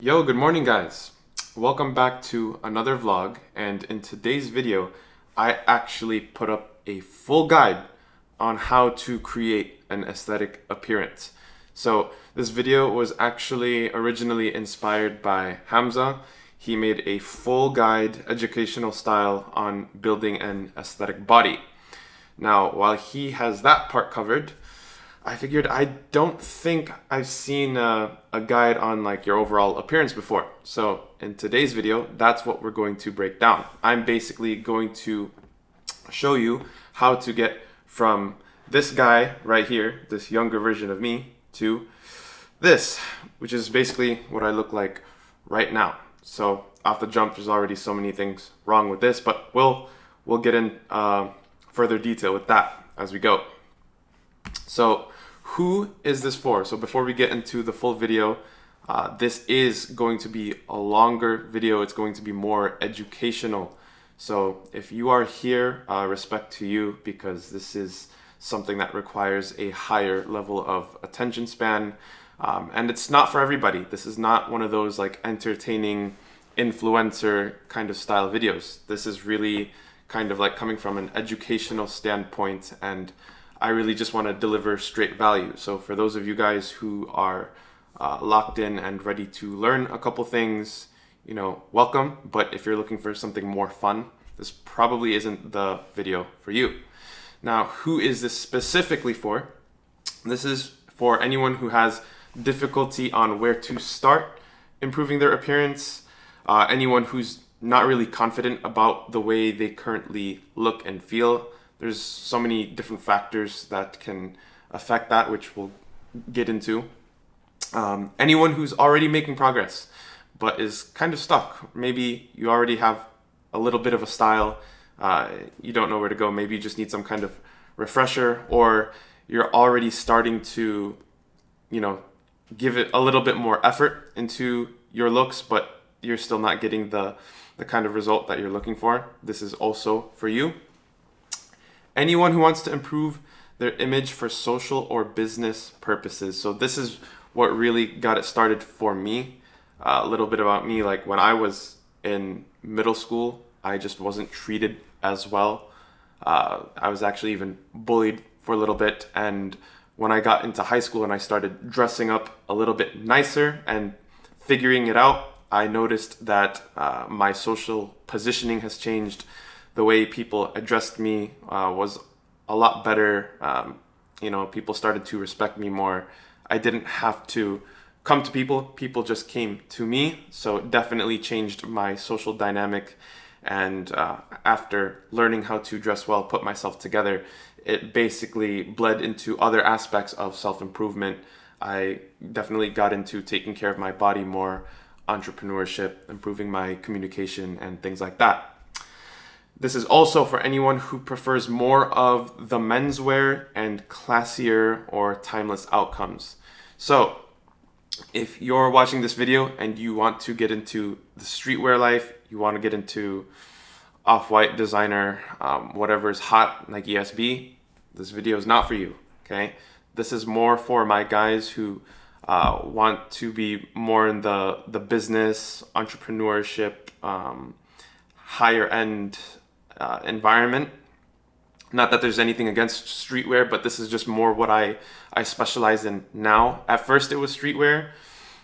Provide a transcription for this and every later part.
Yo, good morning guys. Welcome back to another vlog, and in today's video I actually put up a full guide on how to create an aesthetic appearance. So this video was actually originally inspired by Hamza. He made a full guide, educational style, on building an aesthetic body. Now, while he has that part covered, I figured I don't think I've seen a guide on like your overall appearance before. So in today's video, that's what we're going to break down. I'm basically going to show you how to get from this guy right here, this younger version of me, to this, which is basically what I look like right now. So off the jump, there's already so many things wrong with this, but we'll get in further detail with that as we go. So who is this for? So before we get into the full video, this is going to be a longer video. It's going to be more educational. So if you are here, respect to you, because this is something that requires a higher level of attention span. And it's not for everybody. This is not one of those like entertaining influencer kind of style videos. This is really kind of like coming from an educational standpoint, and I really just want to deliver straight value. So for those of you guys who are locked in and ready to learn a couple things, welcome. But if you're looking for something more fun, this probably isn't the video for you. Now, who is this specifically for? This is for anyone who has difficulty on where to start improving their appearance, anyone who's not really confident about the way they currently look and feel. There's so many different factors that can affect that, which we'll get into. Anyone who's already making progress, but is kind of stuck. Maybe you already have a little bit of a style, you don't know where to go. Maybe you just need some kind of refresher, or you're already starting to, give it a little bit more effort into your looks, but you're still not getting the kind of result that you're looking for. This is also for you. Anyone who wants to improve their image for social or business purposes. So this is what really got it started for me. A little bit about me, like when I was in middle school, I just wasn't treated as well. I was actually even bullied for a little bit. And when I got into high school and I started dressing up a little bit nicer and figuring it out, I noticed that my social positioning has changed. The way people addressed me was a lot better. People started to respect me more. I didn't have to come to people. People just came to me. So it definitely changed my social dynamic. And after learning how to dress well, put myself together, it basically bled into other aspects of self-improvement. I definitely got into taking care of my body more, entrepreneurship, improving my communication, and things like that. This is also for anyone who prefers more of the menswear and classier or timeless outcomes. So if you're watching this video and you want to get into the streetwear life, you want to get into off-white designer, whatever is hot, Nike SB, this video is not for you, okay? This is more for my guys who want to be more in the business, entrepreneurship, higher end environment. Not that there's anything against streetwear, but this is just more what I specialize in now. At first it was streetwear,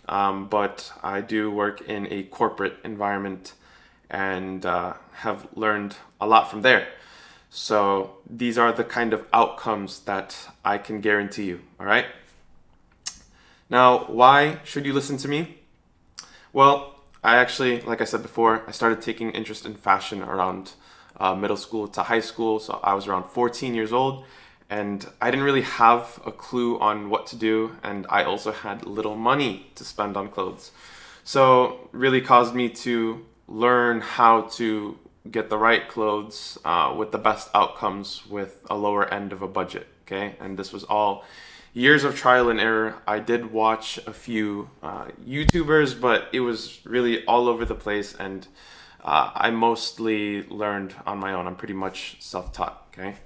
but I do work in a corporate environment and have learned a lot from there. So these are the kind of outcomes that I can guarantee you, all right? Now, why should you listen to me? Well, I actually, like I said before, I started taking interest in fashion around middle school to high school. So I was around 14 years old, and I didn't really have a clue on what to do. And I also had little money to spend on clothes. So really caused me to learn how to get the right clothes with the best outcomes with a lower end of a budget. Okay. And this was all years of trial and error. I did watch a few YouTubers, but it was really all over the place. And I mostly learned on my own. I'm pretty much self-taught, okay?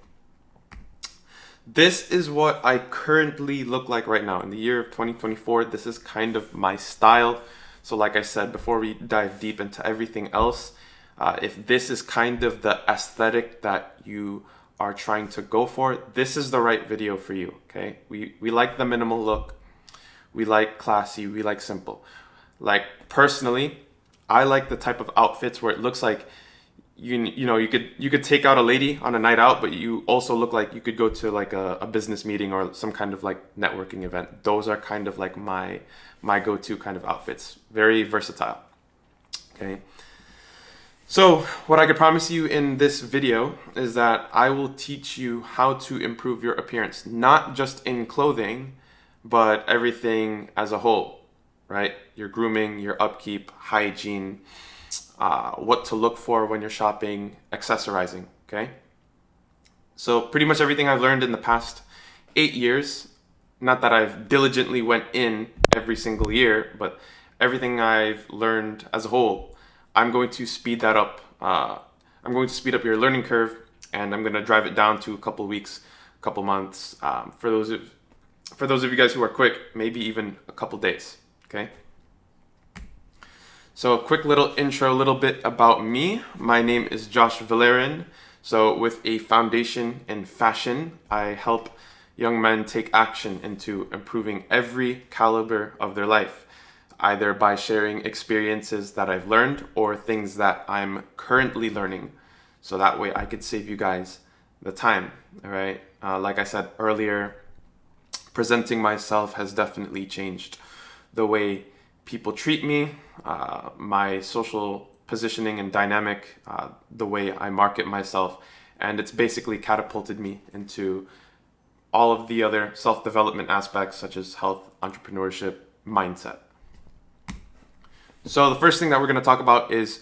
This is what I currently look like right now. In the year of 2024, this is kind of my style. So like I said, before we dive deep into everything else, if this is kind of the aesthetic that you are trying to go for, this is the right video for you, okay? We like the minimal look, we like classy, we like simple. Like personally, I like the type of outfits where it looks like you could take out a lady on a night out, but you also look like you could go to like a business meeting or some kind of like networking event. Those are kind of like my go-to kind of outfits. Very versatile. Okay. So what I could promise you in this video is that I will teach you how to improve your appearance, not just in clothing, but everything as a whole, right? Your grooming, your upkeep, hygiene, what to look for when you're shopping, accessorizing, okay? So pretty much everything I've learned in the past 8 years, not that I've diligently went in every single year, but everything I've learned as a whole, I'm going to speed that up. I'm going to speed up your learning curve, and I'm going to drive it down to a couple weeks, a couple months. For those of you guys who are quick, maybe even a couple days, okay? So a quick little intro, a little bit about me. My name is Josh Valerian. So with a foundation in fashion, I help young men take action into improving every caliber of their life, either by sharing experiences that I've learned or things that I'm currently learning. So that way I could save you guys the time, all right? Like I said earlier, presenting myself has definitely changed the way people treat me, my social positioning and dynamic, the way I market myself, and it's basically catapulted me into all of the other self-development aspects such as health, entrepreneurship, mindset. So the first thing that we're going to talk about is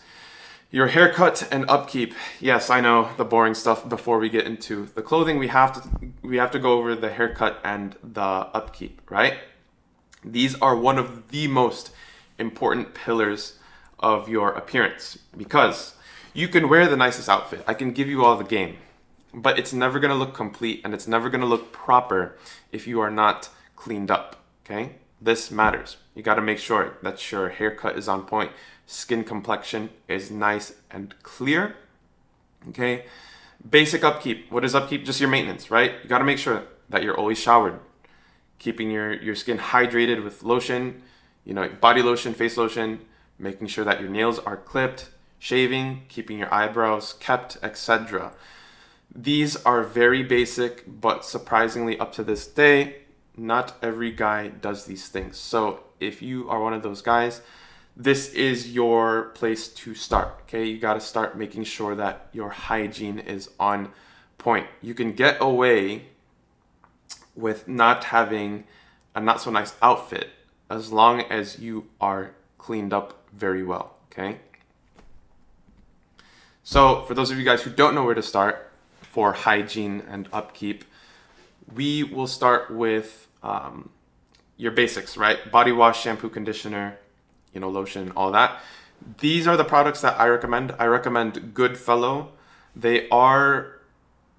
your haircut and upkeep. Yes, I know, the boring stuff. Before we get into the clothing, we have to go over the haircut and the upkeep, right? These are one of the most important pillars of your appearance, because you can wear the nicest outfit. I can give you all the game, but it's never going to look complete and it's never going to look proper if you are not cleaned up, okay? This matters. You got to make sure that your haircut is on point, skin complexion is nice and clear, okay? Basic upkeep. What is upkeep? Just your maintenance, right? You got to make sure that you're always showered, keeping your skin hydrated with lotion, body lotion, face lotion, making sure that your nails are clipped, shaving, keeping your eyebrows kept, etc. These are very basic, but surprisingly up to this day, not every guy does these things. So if you are one of those guys, this is your place to start, okay? You got to start making sure that your hygiene is on point. You can get away with not having a not so nice outfit as long as you are cleaned up very well, okay? So for those of you guys who don't know where to start for hygiene and upkeep, we will start with your basics, right? Body wash, shampoo, conditioner, lotion, all that. These are the products that I recommend. I recommend Goodfellow. They are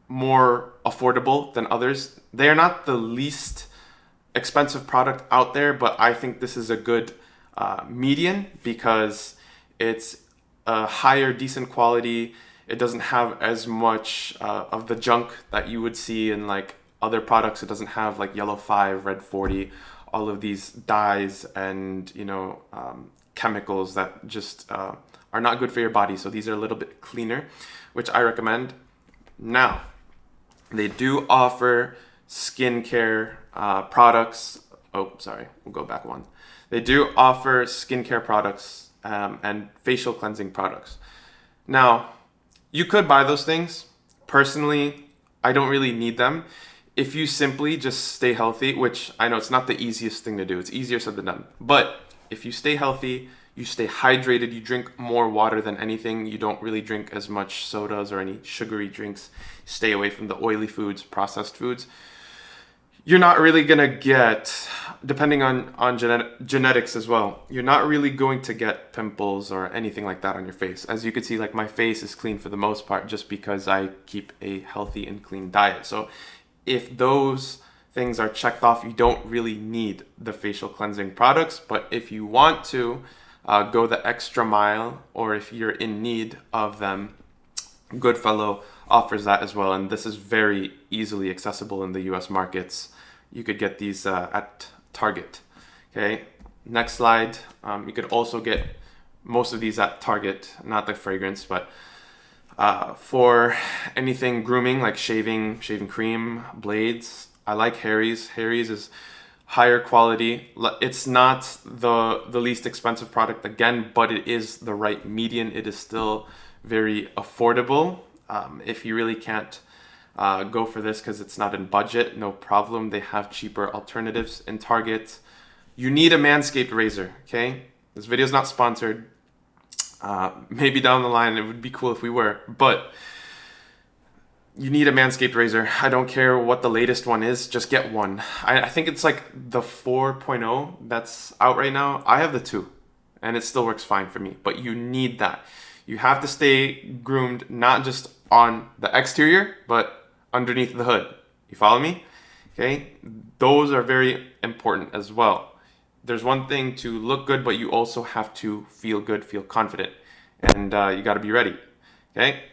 more affordable than others. They are not the least expensive product out there, but I think this is a good median because it's a higher, decent quality. It doesn't have as much of the junk that you would see in like other products. It doesn't have like yellow 5, red 40, all of these dyes and chemicals that just are not good for your body. So these are a little bit cleaner, which I recommend. Now, they do offer skincare products. Oh, sorry, we'll go back one. They do offer skincare products and facial cleansing products. Now, you could buy those things. Personally, I don't really need them. If you simply just stay healthy, which I know it's not the easiest thing to do. It's easier said than done. But if you stay healthy, you stay hydrated, you drink more water than anything, you don't really drink as much sodas or any sugary drinks, stay away from the oily foods, processed foods, you're not really going to get, depending on genetics as well, you're not really going to get pimples or anything like that on your face. As you can see, like my face is clean for the most part just because I keep a healthy and clean diet. So if those things are checked off, you don't really need the facial cleansing products. But if you want to, go the extra mile, or if you're in need of them, Goodfellow offers that as well. And this is very easily accessible in the US markets. You could get these at Target. Okay, next slide. You could also get most of these at Target, not the fragrance, but for anything grooming like shaving cream, blades, I like Harry's. Harry's is higher quality. It's not the least expensive product again, but it is the right median. It is still very affordable. If you really can't go for this because it's not in budget, no problem. They have cheaper alternatives in Target. You need a Manscaped razor, okay? This video is not sponsored. Maybe down the line it would be cool if we were, but you need a Manscaped razor. I don't care what the latest one is, just get one. I think it's like the 4.0 that's out right now. I have the 2 and it still works fine for me, but you need that. You have to stay groomed, not just on the exterior, but underneath the hood. You follow me? Okay, those are very important as well. There's one thing to look good, but you also have to feel good, feel confident, and you got to be ready. Okay,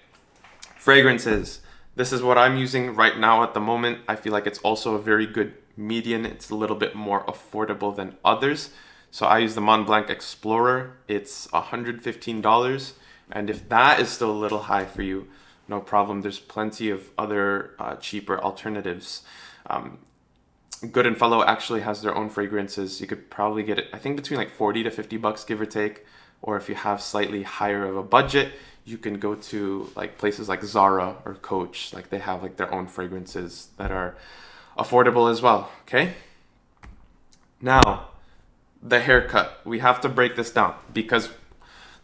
fragrances. This is what I'm using right now at the moment. I feel like it's also a very good median. It's a little bit more affordable than others. So I use the Montblanc Explorer. It's $115. And if that is still a little high for you, no problem. There's plenty of other cheaper alternatives. Goodfellow actually has their own fragrances. You could probably get it, I think, between like 40 to 50 bucks, give or take. Or if you have slightly higher of a budget, you can go to like places like Zara or Coach. Like they have like their own fragrances that are affordable as well. Okay. Now, the haircut. We have to break this down because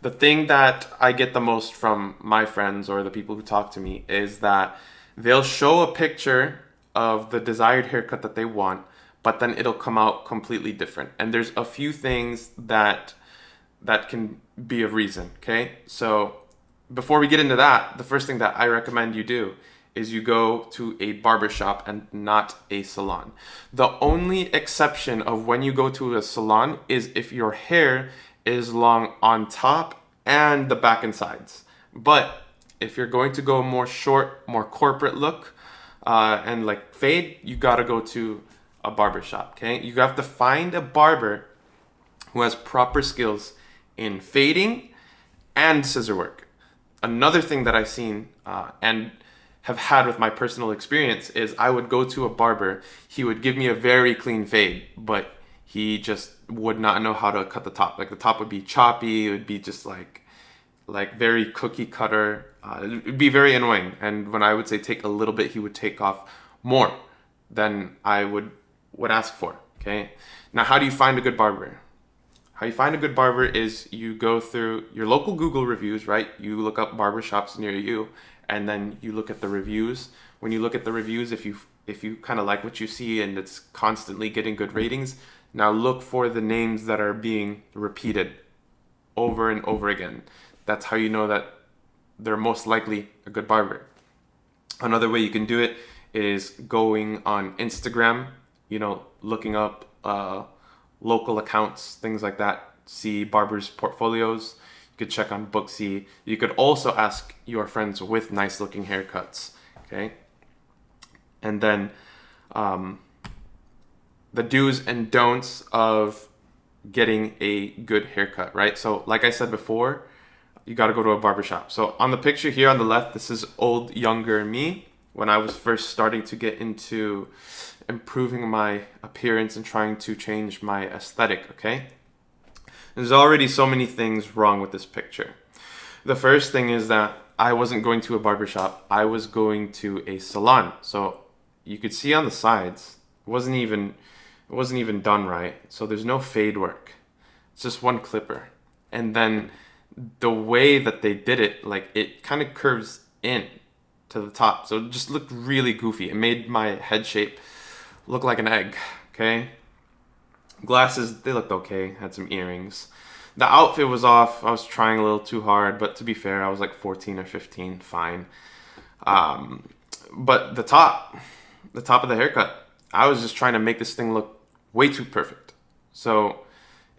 the thing that I get the most from my friends or the people who talk to me is that they'll show a picture of the desired haircut that they want, but then it'll come out completely different. And there's a few things that can be a reason, okay? So before we get into that, the first thing that I recommend you do is you go to a barbershop and not a salon. The only exception of when you go to a salon is if your hair is long on top and the back and sides. But if you're going to go more short, more corporate look, and like fade, you gotta go to a barbershop, okay? You have to find a barber who has proper skills in fading and scissor work. Another thing that I've seen and have had with my personal experience is I would go to a barber, he would give me a very clean fade, but he just would not know how to cut the top. Like the top would be choppy, it would be just like very cookie cutter. It would be very annoying. And when I would say take a little bit, he would take off more than I would ask for, okay? Now, how do you find a good barber? How you find a good barber is you go through your local Google reviews, right? You look up barbershops near you, and then you look at the reviews. When you look at the reviews, if you kind of like what you see and it's constantly getting good ratings, now look for the names that are being repeated over and over again. That's how you know that they're most likely a good barber. Another way you can do it is going on Instagram, looking up local accounts, things like that. See barbers' portfolios. You could check on Booksy. You could also ask your friends with nice looking haircuts, okay? And then the do's and don'ts of getting a good haircut, right? So like I said before, you got to go to a barbershop. So on the picture here on the left, this is old, younger me when I was first starting to get into improving my appearance and trying to change my aesthetic, okay? There's already so many things wrong with this picture. The first thing is that I wasn't going to a barbershop. I was going to a salon. So you could see on the sides, it wasn't even done right. So there's no fade work. It's just one clipper. And then the way that they did it, like it kind of curves in to the top. So it just looked really goofy. It made my head shape look like an egg, okay? Glasses, they looked okay. Had some earrings. The outfit was off. I was trying a little too hard, but to be fair, I was like 14 or 15, fine. But the top of the haircut, I was just trying to make this thing look way too perfect. So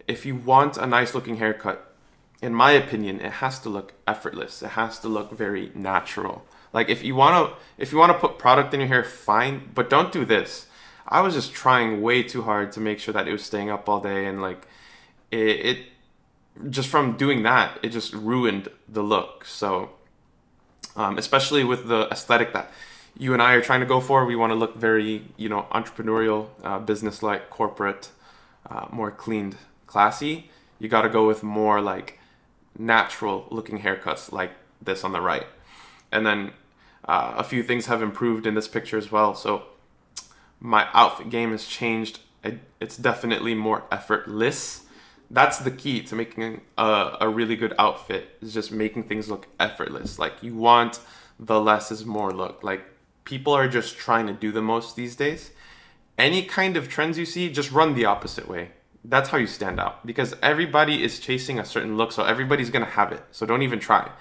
if you want a nice looking haircut, in my opinion, it has to look effortless. It has to look very natural. Like if you want to put product in your hair, fine, but don't do this. I was just trying way too hard to make sure that it was staying up all day, and like it just from doing that, it just ruined the look. So especially with the aesthetic that you and I are trying to go for, we want to look very, entrepreneurial, business-like, corporate, more cleaned, classy. You got to go with more like natural looking haircuts like this on the right. And then a few things have improved in this picture as well. So my outfit game has changed. It's definitely more effortless. That's the key to making a really good outfit, is just making things look effortless. Like you want the less is more look. Like people are just trying to do the most these days. Any kind of trends you see, just run the opposite way. That's how you stand out, because everybody is chasing a certain look, so everybody's gonna have it. So don't even try.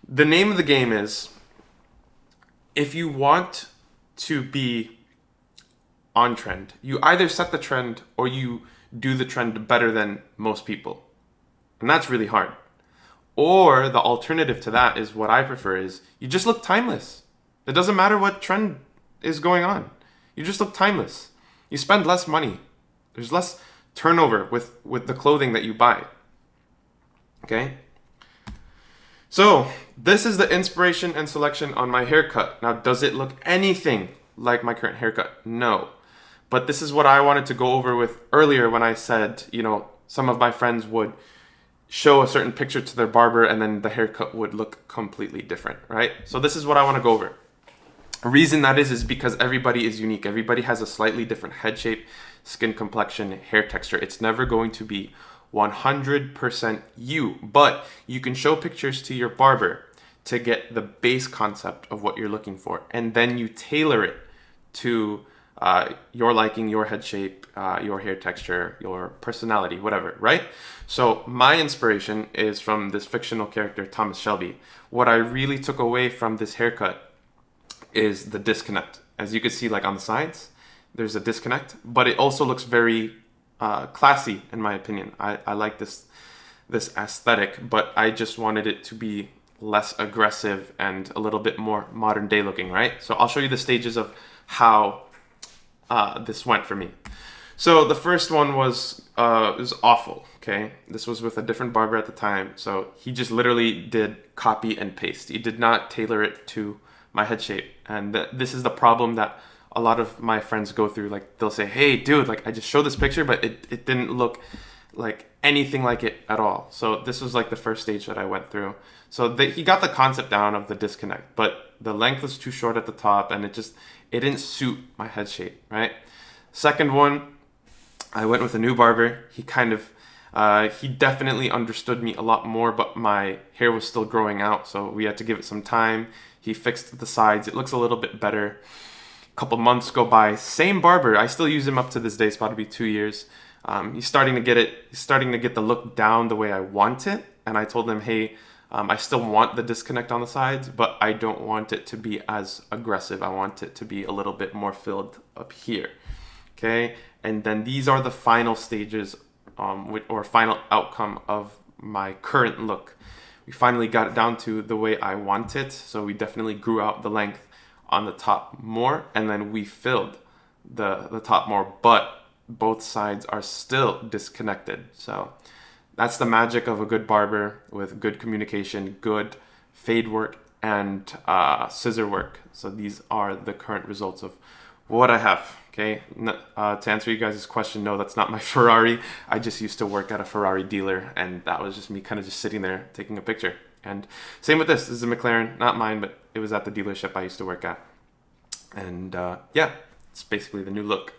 The name of the game is, if you want to be on trend, you either set the trend or you do the trend better than most people. And that's really hard. Or the alternative to that is what I prefer, is you just look timeless. It doesn't matter what trend is going on. You just look timeless. You spend less money. There's less turnover with the clothing that you buy. Okay? So this is the inspiration and selection on my haircut. Now, does it look anything like my current haircut? No. But this is what I wanted to go over with earlier when I said, some of my friends would show a certain picture to their barber and then the haircut would look completely different, right? So this is what I want to go over. The reason that is because everybody is unique. Everybody has a slightly different head shape, skin complexion, hair texture. It's never going to be 100% you, but you can show pictures to your barber to get the base concept of what you're looking for, and then you tailor it to your liking, your head shape, your hair texture, your personality, whatever, right? So my inspiration is from this fictional character, Thomas Shelby. What I really took away from this haircut is the disconnect. As you can see, like on the sides, there's a disconnect, but it also looks very classy, in my opinion. I like this aesthetic, but I just wanted it to be less aggressive and a little bit more modern day looking, right? So I'll show you the stages of how this went for me. So the first one was awful. Okay, this was with a different barber at the time. So he just literally did copy and paste. He did not tailor it to my head shape, and this is the problem that a lot of my friends go through. Like they'll say, "Hey, dude, like I just showed this picture, but it didn't look like anything like it at all." So this was like the first stage that I went through. So he got the concept down of the disconnect, but the length was too short at the top, and it didn't suit my head shape, right? Second one, I went with a new barber. He definitely understood me a lot more, but my hair was still growing out, so we had to give it some time. He fixed the sides. It looks a little bit better. A couple months go by. Same barber. I still use him up to this day. It's about to be 2 years. He's starting to get it. He's starting to get the look down the way I want it. And I told him, hey, I still want the disconnect on the sides, but I don't want it to be as aggressive. I want it to be a little bit more filled up here. Okay. And then these are the final stages or final outcome of my current look. We finally got it down to the way I want it. So we definitely grew out the length on the top more, and then we filled the top more, but both sides are still disconnected. So that's the magic of a good barber with good communication, good fade work, and scissor work. So these are the current results of what I have. Okay, to answer you guys' question, no, that's not my Ferrari. I just used to work at a Ferrari dealer, and that was just me kind of just sitting there taking a picture. And same with this. This is a McLaren, not mine, but it was at the dealership I used to work at. And yeah, it's basically the new look.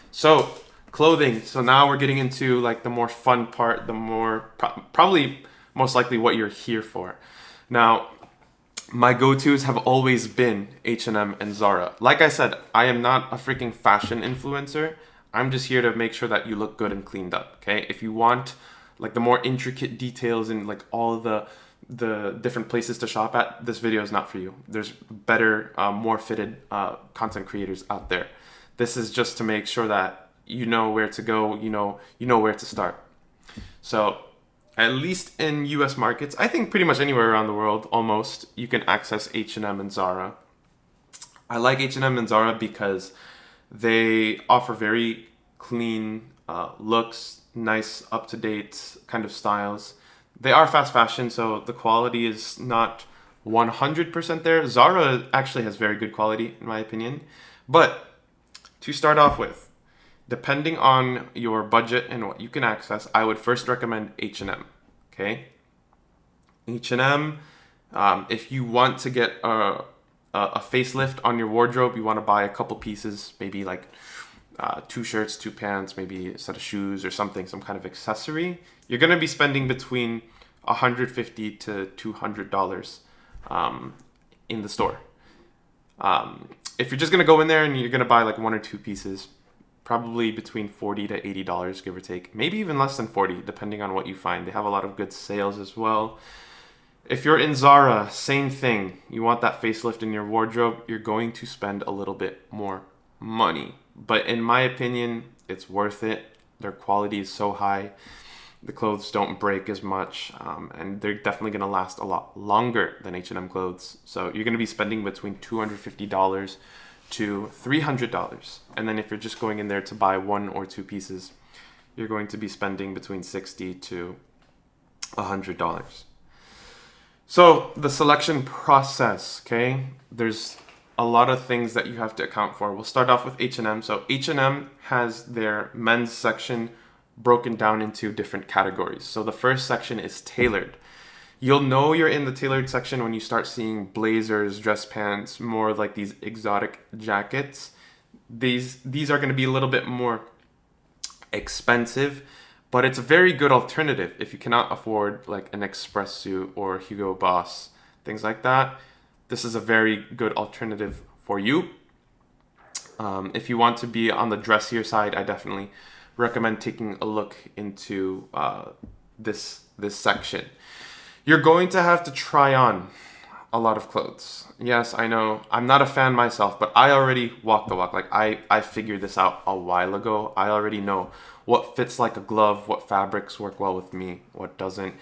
So clothing. So now we're getting into like the more fun part, the more probably most likely what you're here for. Now, my go-tos have always been H&M and Zara. Like I said, I am not a freaking fashion influencer. I'm just here to make sure that you look good and cleaned up, okay? If you want like the more intricate details and like all the different places to shop at, this video is not for you. There's better, more fitted content creators out there. This is just to make sure that you know where to go, you know where to start. So at least in US markets, I think pretty much anywhere around the world almost, you can access H&M and Zara. I like H&M and Zara because they offer very clean looks, nice up-to-date kind of styles. They are fast fashion, so the quality is not 100% there. Zara actually has very good quality, in my opinion. But to start off with, depending on your budget and what you can access, I would first recommend H&M. Okay, H&M. If you want to get a facelift on your wardrobe, you want to buy a couple pieces, maybe like 2 shirts, 2 pants, maybe a set of shoes or something, some kind of accessory. You're gonna be spending between $150 to $200 in the store. If you're just gonna go in there and you're gonna buy like 1 or 2 pieces, probably between $40 to $80, give or take. Maybe even less than 40, depending on what you find. They have a lot of good sales as well. If you're in Zara, same thing. You want that facelift in your wardrobe, you're going to spend a little bit more money. But in my opinion, it's worth it. Their quality is so high. The clothes don't break as much, and they're definitely going to last a lot longer than H&M clothes. So you're going to be spending between $250 to $300. And then if you're just going in there to buy 1 or 2 pieces, you're going to be spending between $60 to $100. So the selection process, okay? There's a lot of things that you have to account for. We'll start off with H&M. So H&M has their men's section broken down into different categories. So the first section is tailored. You'll know you're in the tailored section when you start seeing blazers, dress pants, more like these exotic jackets. These are going to be a little bit more expensive, but it's a very good alternative if you cannot afford like an Express suit or Hugo Boss, things like that. This is a very good alternative for you. If you want to be on the dressier side, I definitely recommend taking a look into this section. You're going to have to try on a lot of clothes. Yes, I know. I'm not a fan myself, but I already walk the walk. Like I figured this out a while ago. I already know what fits like a glove, what fabrics work well with me, what doesn't.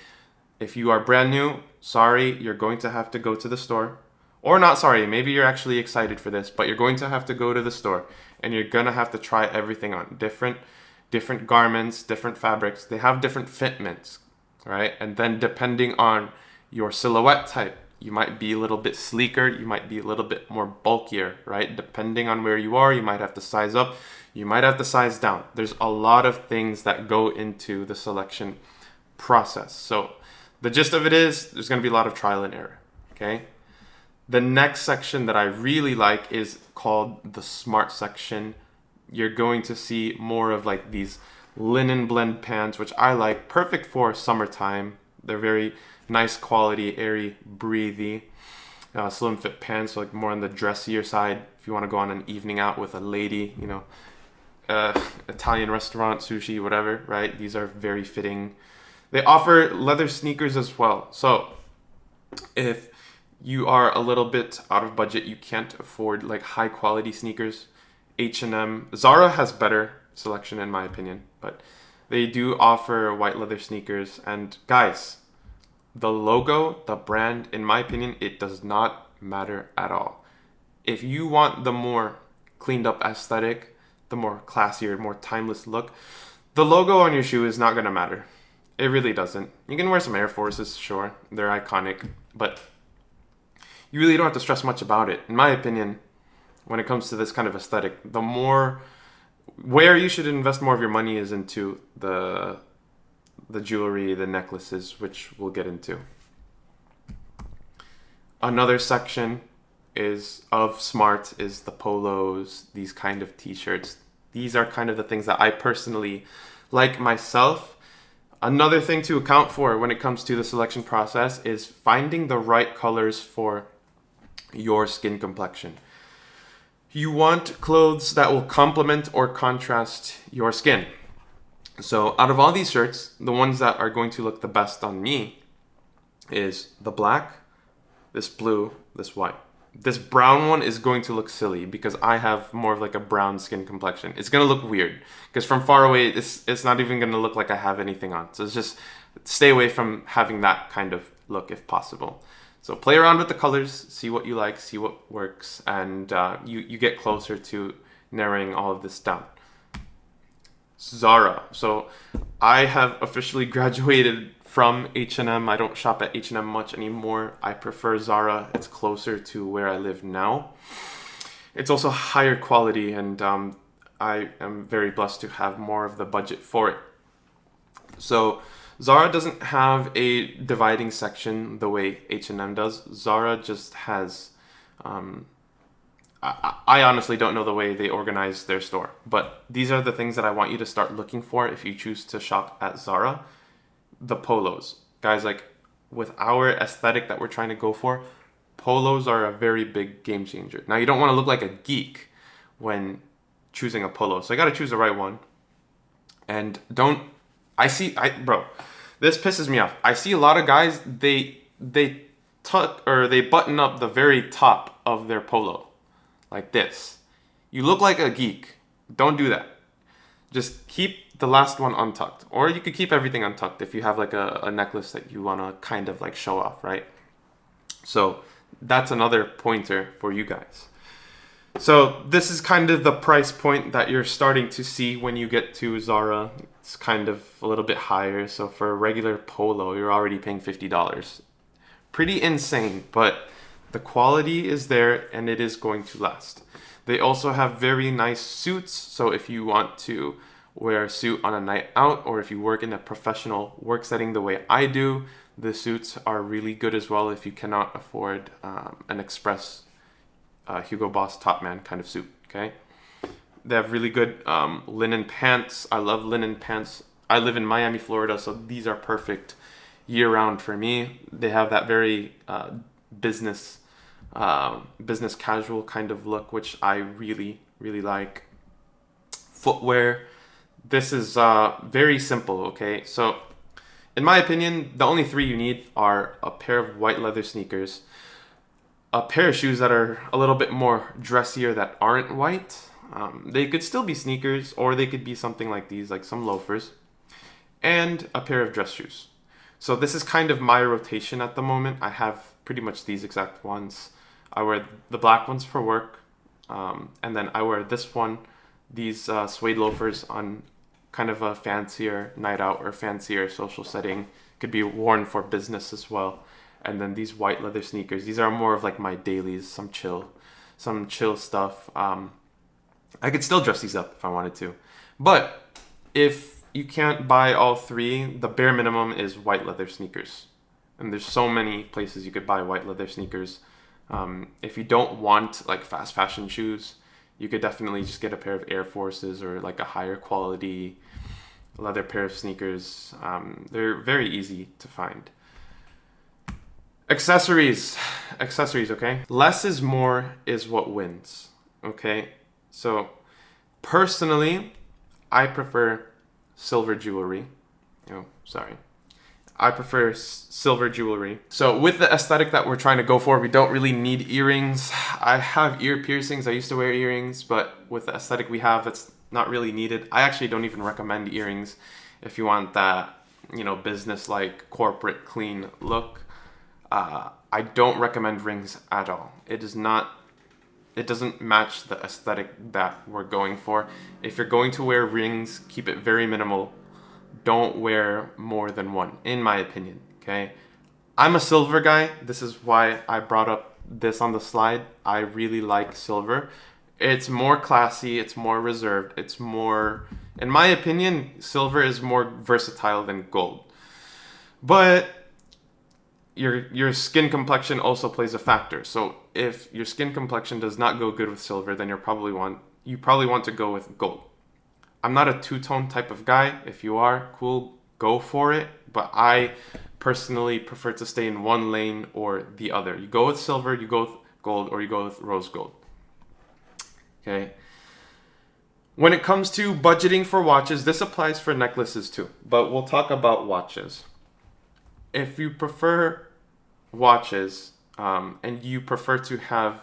If you are brand new, sorry, you're going to have to go to the store. Or not sorry, maybe you're actually excited for this, but you're going to have to go to the store and you're going to have to try everything on. Different garments, different fabrics. They have different fitments, right? And then depending on your silhouette type, you might be a little bit sleeker, you might be a little bit more bulkier, right? Depending on where you are, you might have to size up, you might have to size down. There's a lot of things that go into the selection process. So the gist of it is there's going to be a lot of trial and error, okay? The next section that I really like is called the smart section. You're going to see more of like these linen blend pants, which I like, perfect for summertime. They're very nice quality, airy, breathy, slim fit pants, like more on the dressier side. If you want to go on an evening out with a lady, Italian restaurant, sushi, whatever, right? These are very fitting. They offer leather sneakers as well. So if you are a little bit out of budget, you can't afford like high quality sneakers, H&M, Zara has better selection in my opinion, but they do offer white leather sneakers. And guys, the logo, the brand, in my opinion, it does not matter at all. If you want the more cleaned up aesthetic, the more classier, more timeless look, the logo on your shoe is not going to matter. It really doesn't. You can wear some Air Forces, sure, they're iconic, but you really don't have to stress much about it. In my opinion, when it comes to this kind of aesthetic, where you should invest more of your money is into the jewelry, the necklaces, which we'll get into. Another section of smart is the polos, these kind of t-shirts. These are kind of the things that I personally like myself. Another thing to account for when it comes to the selection process is finding the right colors for your skin complexion. You want clothes that will complement or contrast your skin. So out of all these shirts, the ones that are going to look the best on me is the black, this blue, this white. This brown one is going to look silly because I have more of like a brown skin complexion. It's gonna look weird because from far away, it's not even gonna look like I have anything on. So it's just stay away from having that kind of look if possible. So play around with the colors, see what you like, see what works, and you get closer to narrowing all of this down. Zara. So I have officially graduated from H&M. I don't shop at H&M much anymore. I prefer Zara. It's closer to where I live now. It's also higher quality, and I am very blessed to have more of the budget for it. So Zara doesn't have a dividing section the way H&M does. Zara just has I honestly don't know the way they organize their store, but these are the things that I want you to start looking for if you choose to shop at Zara. The polos. Guys, like with our aesthetic that we're trying to go for, polos are a very big game changer. Now, you don't want to look like a geek when choosing a polo, so I got to choose the right one. And bro, this pisses me off. I see a lot of guys, they tuck or they button up the very top of their polo like this. You look like a geek. Don't do that. Just keep the last one untucked. Or you could keep everything untucked if you have like a necklace that you want to kind of like show off, right? So that's another pointer for you guys. So this is kind of the price point that you're starting to see when you get to Zara. It's kind of a little bit higher. So for a regular polo, you're already paying $50. Pretty insane, but the quality is there and it is going to last. They also have very nice suits. So if you want to wear a suit on a night out, or if you work in a professional work setting the way I do, the suits are really good as well if you cannot afford an Express Hugo Boss Topman kind of suit, okay? They have really good linen pants. I love linen pants. I live in Miami, Florida, so these are perfect year-round for me. They have that very business casual kind of look, which I really, really like. Footwear. This is very simple, okay? So, in my opinion, the only three you need are a pair of white leather sneakers, a pair of shoes that are a little bit more dressier that aren't white. They could still be sneakers, or they could be something like these, like some loafers, and a pair of dress shoes. So this is kind of my rotation at the moment. I have pretty much these exact ones. I wear the black ones for work, and then I wear this one, these suede loafers on kind of a fancier night out or fancier social setting. Could be worn for business as well. And then these white leather sneakers. These are more of like my dailies, some chill stuff. I could still dress these up if I wanted to. But if you can't buy all three, the bare minimum is white leather sneakers. And there's so many places you could buy white leather sneakers. If you don't want like fast fashion shoes, you could definitely just get a pair of Air Forces or like a higher quality leather pair of sneakers. They're very easy to find. Accessories, okay? Less is more is what wins, okay? So personally, I prefer silver jewelry. I prefer silver jewelry. So with the aesthetic that we're trying to go for, we don't really need earrings. I have ear piercings. I used to wear earrings, but with the aesthetic we have, it's not really needed. I actually don't even recommend earrings if you want that, business-like, corporate, clean look. I don't recommend rings at all. It doesn't match the aesthetic that we're going for. If you're going to wear rings, keep it very minimal. Don't wear more than one, in my opinion, okay? I'm a silver guy. This is why I brought up this on the slide. I really like silver. It's more classy. It's more reserved. It's more, in my opinion, silver is more versatile than gold. But your skin complexion also plays a factor. So if your skin complexion does not go good with silver, then you probably want to go with gold. I'm not a two-tone type of guy. If you are, cool, go for it. But I personally prefer to stay in one lane or the other. You go with silver, you go with gold, or you go with rose gold. Okay. When it comes to budgeting for watches, this applies for necklaces too. But we'll talk about watches. If you prefer watches, and you prefer to have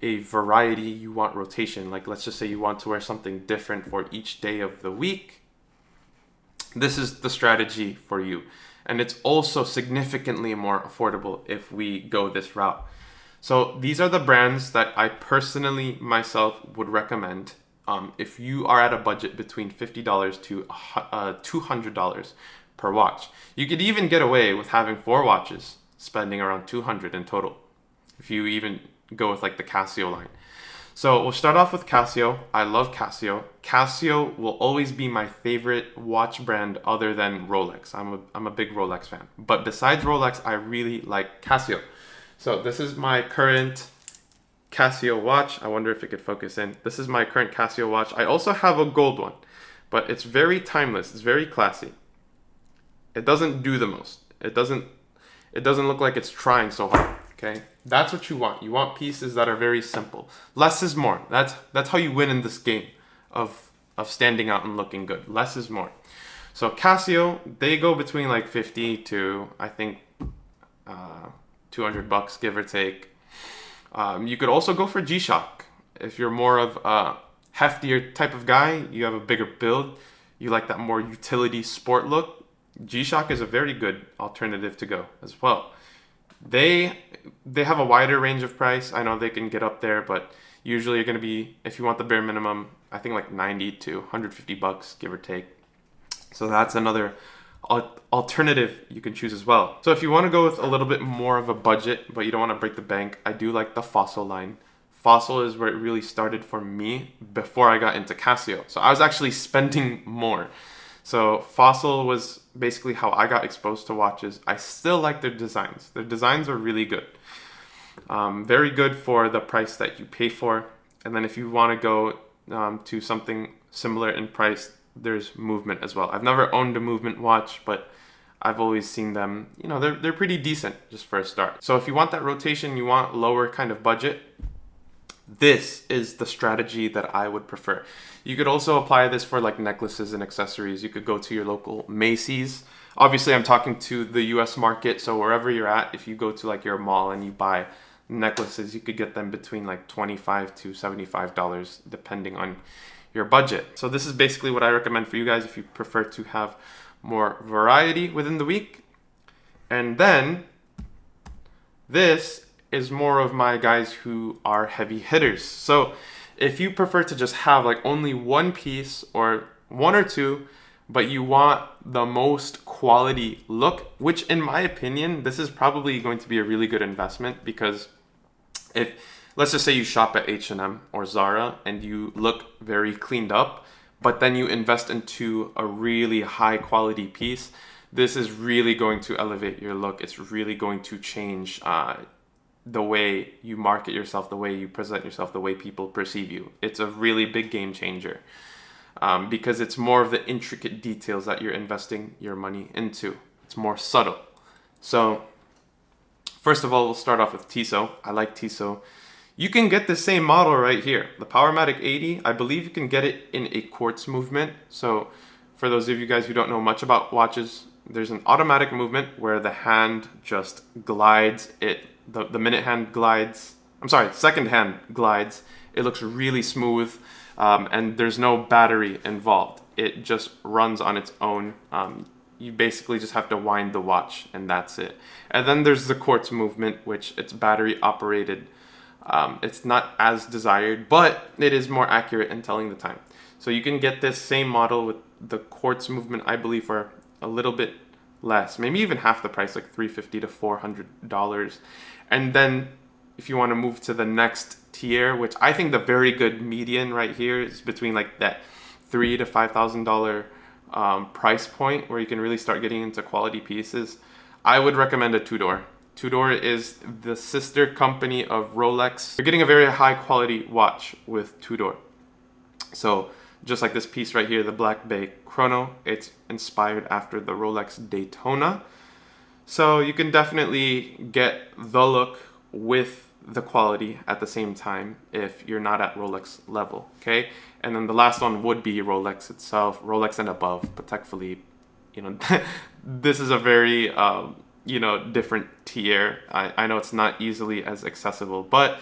a variety, you want rotation, like let's just say you want to wear something different for each day of the week, this is the strategy for you. And it's also significantly more affordable if we go this route. So these are the brands that I personally myself would recommend if you are at a budget between $50 to $200 per watch. You could even get away with having 4 watches, spending around $200 in total, if you even go with like the Casio line. So we'll start off with Casio. I love Casio. Casio will always be my favorite watch brand other than Rolex. I'm a big Rolex fan. But besides Rolex, I really like Casio. So this is my current Casio watch. I wonder if it could focus in. This is my current Casio watch. I also have a gold one, but it's very timeless. It's very classy. It doesn't do the most. It doesn't look like it's trying so hard. Okay, that's what you want. You want pieces that are very simple. Less is more. That's how you win in this game of standing out and looking good. Less is more. So Casio, they go between like 50 to I think $200, give or take. You could also go for G-Shock if you're more of a heftier type of guy. You have a bigger build. You like that more utility sport look. G-Shock is a very good alternative to go as well. They have a wider range of price. I know they can get up there, but usually you're going to be, if you want the bare minimum, I think like 90 to $150, give or take. So that's another alternative you can choose as well. So if you want to go with a little bit more of a budget, but you don't want to break the bank, I do like the Fossil line. Fossil is where it really started for me before I got into Casio. So I was actually spending more. So Fossil was basically how I got exposed to watches. I still like their designs. Their designs are really good. Very good for the price that you pay for. And then if you want to go to something similar in price, there's Movement as well. I've never owned a Movement watch, but I've always seen them, they're pretty decent just for a start. So if you want that rotation, you want lower kind of budget, this is the strategy that I would prefer. You could also apply this for like necklaces and accessories. You could go to your local Macy's. Obviously, I'm talking to the US market, so wherever you're at, if you go to like your mall and you buy necklaces, you could get them between like $25 to $75 depending on your budget. So this is basically what I recommend for you guys if you prefer to have more variety within the week. And then this is more of my guys who are heavy hitters. So if you prefer to just have like only one piece or one or two, but you want the most quality look, which in my opinion, this is probably going to be a really good investment, because if, let's just say you shop at H&M or Zara and you look very cleaned up, but then you invest into a really high quality piece, this is really going to elevate your look. It's really going to change the way you market yourself, the way you present yourself, the way people perceive you. It's a really big game changer because it's more of the intricate details that you're investing your money into. It's more subtle. So first of all, we'll start off with Tissot. I like Tissot. You can get the same model right here. The Powermatic 80, I believe you can get it in a quartz movement. So for those of you guys who don't know much about watches, there's an automatic movement where the hand just glides. The minute hand glides, second hand glides. It looks really smooth, and there's no battery involved. It just runs on its own. You basically just have to wind the watch and that's it. And then there's the quartz movement, which it's battery operated. It's not as desired, but it is more accurate in telling the time. So you can get this same model with the quartz movement, I believe, for a little bit less, maybe even half the price, like $350 to $400. And then if you want to move to the next tier, which I think the very good median right here is between like that $3,000 to $5,000 price point, where you can really start getting into quality pieces, I would recommend a Tudor. Tudor is the sister company of Rolex. You're getting a very high quality watch with Tudor. So just like this piece right here, the Black Bay Chrono, it's inspired after the Rolex Daytona. So you can definitely get the look with the quality at the same time if you're not at Rolex level, okay? And then the last one would be Rolex itself, Rolex and above, Patek Philippe. This is a very different tier. I know it's not easily as accessible, but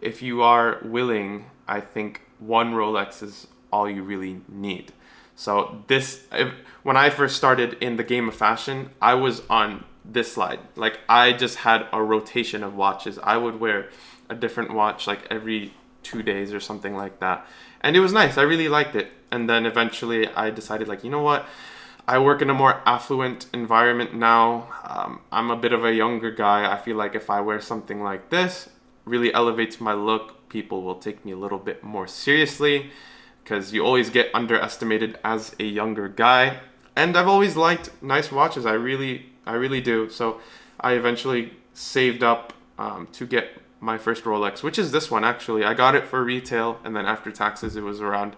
if you are willing, I think one Rolex is all you really need. So when I first started in the game of fashion, I was on this slide. Like, I just had a rotation of watches. I would wear a different watch like every 2 days or something like that. And it was nice. I really liked it. And then eventually I decided, like, you know what? I work in a more affluent environment now. I'm a bit of a younger guy. I feel like if I wear something like this, really elevates my look, people will take me a little bit more seriously, because you always get underestimated as a younger guy. And I've always liked nice watches. I really do. So I eventually saved up to get my first Rolex, which is this one actually. I got it for retail, and then after taxes, it was around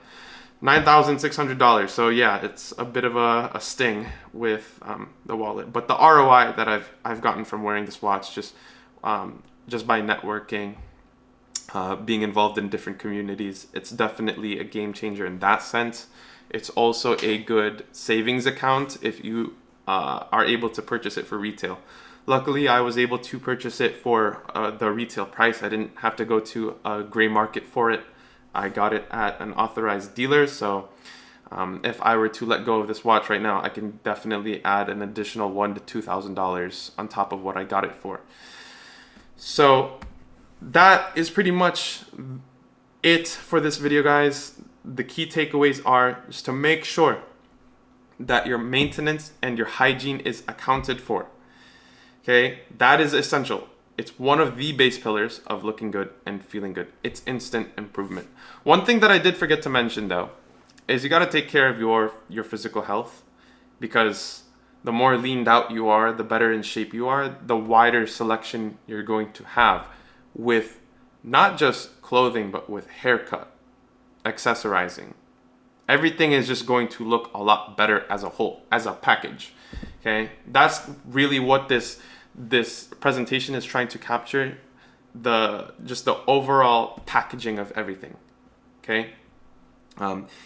$9,600. So yeah, it's a bit of a sting with the wallet. But the ROI that I've gotten from wearing this watch, just by networking, being involved in different communities, it's definitely a game changer in that sense. It's also a good savings account if you are able to purchase it for retail. Luckily, I was able to purchase it for the retail price. I didn't have to go to a gray market for it. I got it at an authorized dealer. So if I were to let go of this watch right now, I can definitely add an additional $1,000 to $2,000 on top of what I got it for. So that is pretty much it for this video, guys. The key takeaways are just to make sure that your maintenance and your hygiene is accounted for. Okay, that is essential. It's one of the base pillars of looking good and feeling good. It's instant improvement. One thing that I did forget to mention though is you got to take care of your physical health, because the more leaned out you are, the better in shape you are, the wider selection you're going to have with not just clothing, but with haircut, accessorizing. Everything is just going to look a lot better as a whole, as a package. Okay, that's really what this presentation is trying to capture, the overall packaging of everything. Okay,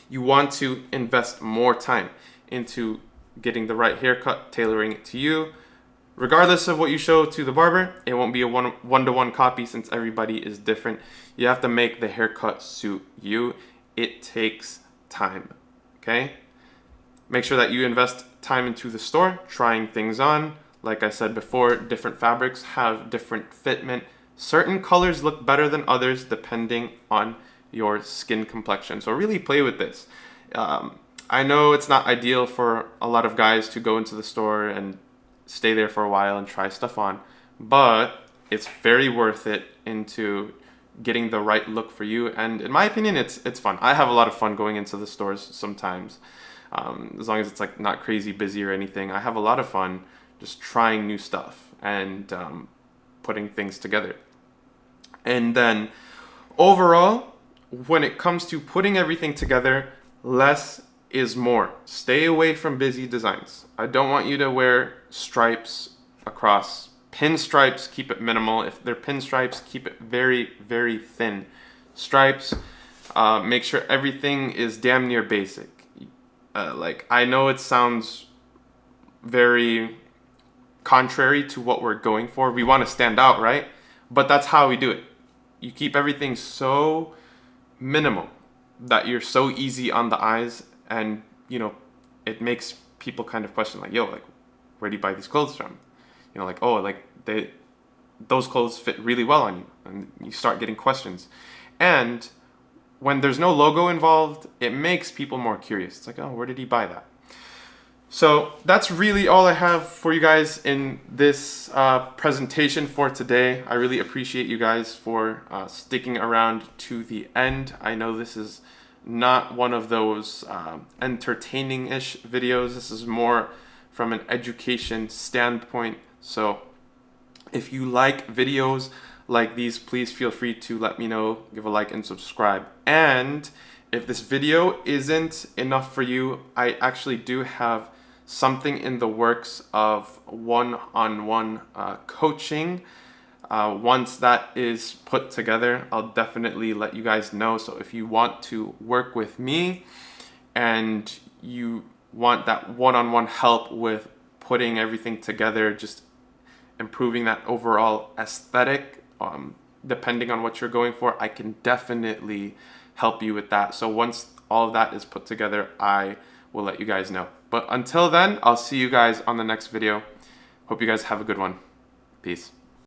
you want to invest more time into getting the right haircut, tailoring it to you. Regardless of what you show to the barber, it won't be a one-to-one copy, since everybody is different. You have to make the haircut suit you. It takes time. Okay, make sure that you invest time into the store, trying things on. Like I said before, different fabrics have different fitment. Certain colors look better than others depending on your skin complexion. So really play with this. I know it's not ideal for a lot of guys to go into the store and stay there for a while and try stuff on, but it's very worth it into getting the right look for you. And in my opinion, it's fun. I have a lot of fun going into the stores sometimes. As long as it's like not crazy busy or anything, I have a lot of fun just trying new stuff and putting things together. And then overall, when it comes to putting everything together, less is more. Stay away from busy designs. I don't want you to wear stripes across. Pinstripes, keep it minimal. If they're pinstripes, keep it very, very thin. Stripes, make sure everything is damn near basic. Like, I know it sounds very contrary to what we're going for. We want to stand out, right? But that's how we do it. You keep everything so minimal that you're so easy on the eyes, and it makes people kind of question, like, yo, like, where do you buy these clothes from? Like, oh, like, those clothes fit really well on you, and you start getting questions. And when there's no logo involved, it makes people more curious. It's like, oh, where did he buy that? So that's really all I have for you guys in this presentation for today. I really appreciate you guys for sticking around to the end. I know this is not one of those entertaining-ish videos. This is more from an education standpoint. So if you like videos like these, please feel free to let me know, give a like and subscribe. And if this video isn't enough for you, I actually do have something in the works of one-on-one coaching. Once that is put together, I'll definitely let you guys know. So if you want to work with me and you want that one-on-one help with putting everything together, just improving that overall aesthetic, depending on what you're going for, I can definitely help you with that. So once all of that is put together, I will let you guys know. But until then, I'll see you guys on the next video. Hope you guys have a good one. Peace.